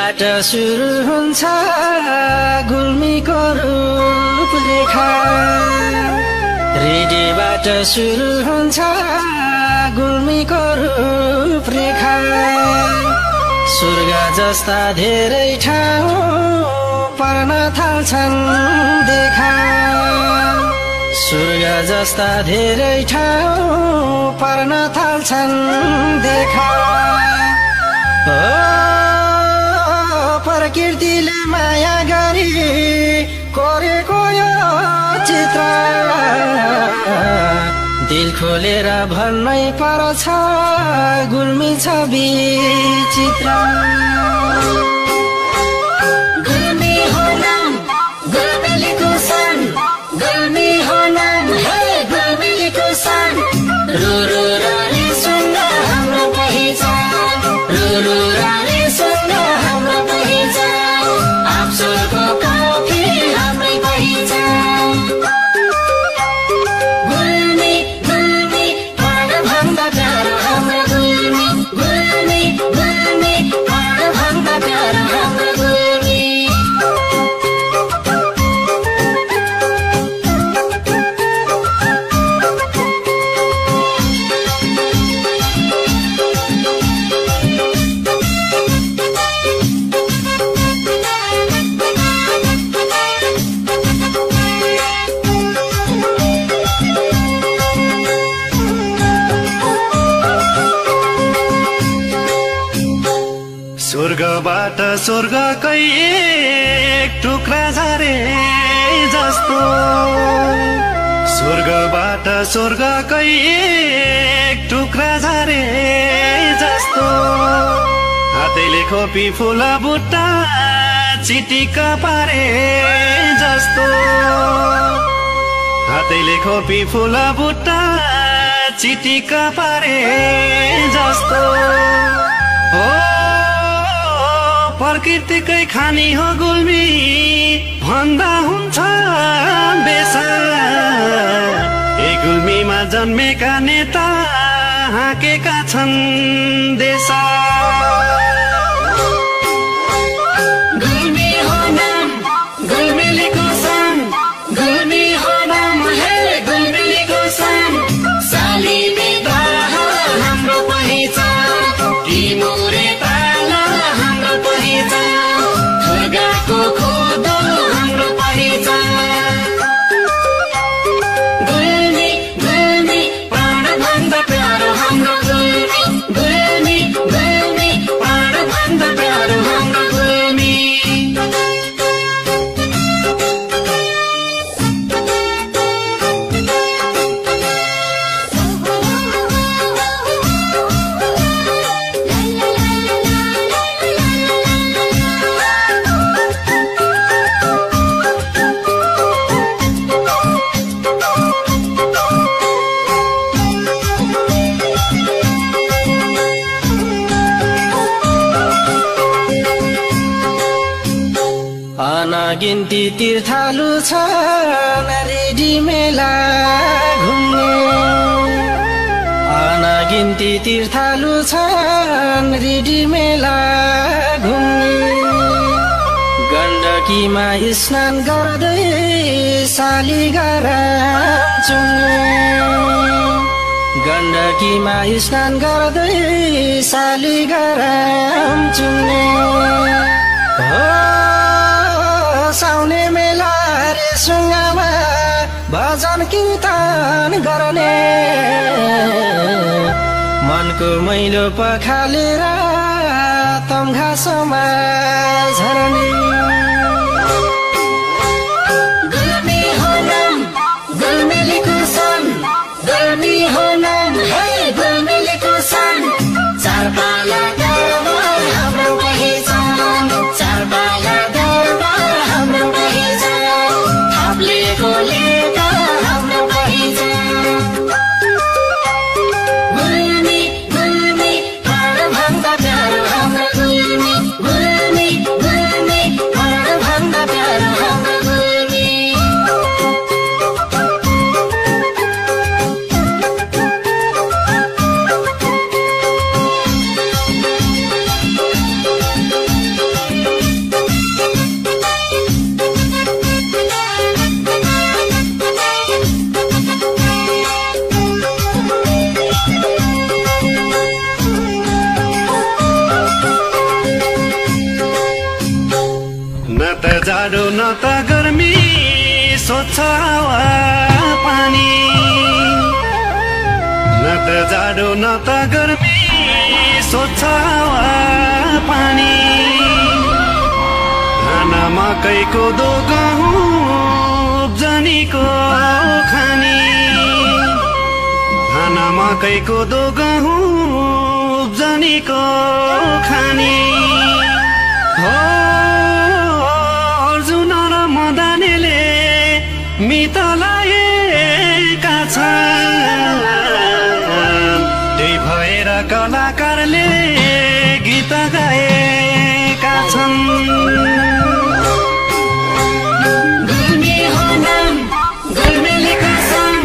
रेडिबाट सुरु हुन्छ गुल्मीको रूपरेखा रेडिबाट सुरु हुन्छ गुल्मीको रूपरेखा स्वर्ग जस्ता धेरै ठाउँ पर्न थाल्छन् देखा स्वर्ग जस्ता धेरै ठाउँ पर्न थाल्छन् देखा प्रकृतिले माया गरी कोरेको यो चित्र दिल खोलेर भन्नै पर्छ गुल्मी छ विचित्र गुल्मी हो नाम गुल्मीको सन गुल्मी हो नाम हे गुल्मीको सन रो रो रे सुन हाम्रो पहिचान रो रो रे सुन हाम्रो पहिचान अफसरको कफी हाम्रो पहिचान गुल्मी गुल्मी प्राणभन्दा प्यारो हाम्रो गुल्मी गुल्मी गुल्मी प्राणभन्दा प्यारो हाम्रो गुल्मी स्वर्गबाट स्वर्गकै एक टुक्रा झरे जस्तो स्वर्गबाट स्वर्गकै एक टुक्रा झरे जस्तो हातैले खोपी फुला बुट्टा चिटिक्क पारे जस्तो हातैले खोपी फुला बुट्टा चिटिक्क पारे जस्तो हो प्रकृतिकै खानी हो गुल्मी भन्दा हुन्छ बेसा ए गुल्मीमा जन्मेका नेता हाँकेका छन् देशा गुल्मी हो नाम गुल्मीको सन गुल्मी हो नाम हे गुल्मीको सन सालिनी धारा हाम्रो पहिचान टिमुरे ताला हाम्रो पहिचान खुर्गाको खोदो हाम्रो पहिचान गुल्मी गुल्मी प्राणभन्दा प्यारो हाम्रो गुल्मी गुल्मी गुल्मी प्राणभन्दा प्यारो हाम्रो गुल्मी अनगिन्ती तीर्थालु छन् रेडी मेला घुम्ने अनगिन्ती तीर्थालु छन् रेडी मेला घुम्ने गण्डकीमा स्नान गर्दै शालिग्राम चुम्ने गण्डकीमा स्नान गर्दै शालिग्राम चुम्ने साउने मेला रे सुङ्गामा भजन कीर्तन गर्ने मनको मैलो पखालेर तम घाँसमा झर्ने गुल्मी हो नाम गुल्मीको सन गुल्मी हो नाम हे गुल्मीको सन चारपाला दरबार हाम्रो पहिचान चारपाला दरबार हाम्रो पहिचान थाप्लेको लेका हाम्रो पहिचान गुल्मी गुल्मी प्राणभन्दा प्यारो हाम्रो गुल्मी गुल्मी जाडो न त गर्मी स्वच्छ हावा पानी धान मकै कोदो गहुँ उब्जनीको खानी धान मकै कोदो गहुँ उब्जनीको खानी हो अर्जुन र मदनले मितलाएका छन् त्यही भएर कलाकारले गीत गाएका छन् गुल्मी हो नाम गुल्मेलीको सन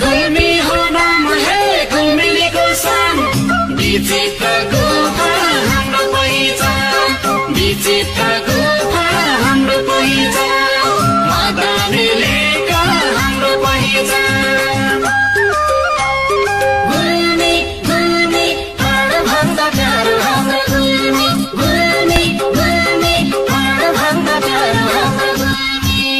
गुल्मी हो नाम हे गुल्मेलीको सन विचित्र गुफा हाम्रो पहिचान विचित्र गुफा हाम्रो पहिचान मदनलेका हाम्रो पहिचान गुल्मी गुल्मी प्राणभन्दा प्यारो हाम्रो गुल्मी गुल्मी गुल्मी प्राणभन्दा प्यारो हाम्रो गुल्मी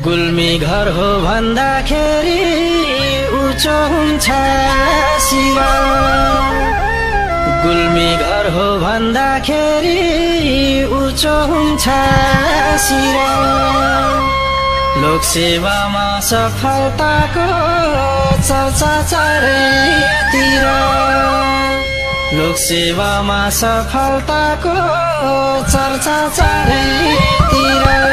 गुल्मी घर हो भन्दाखेरि उँचो हुन्छ शिर गुल्मी घर हो भन्दाखेरि उँचो हुन्छ शिर लोकसेवामा सफलताको चर्चा चारैतिर लोकसेवामा सफलताको चर्चा चारैतिर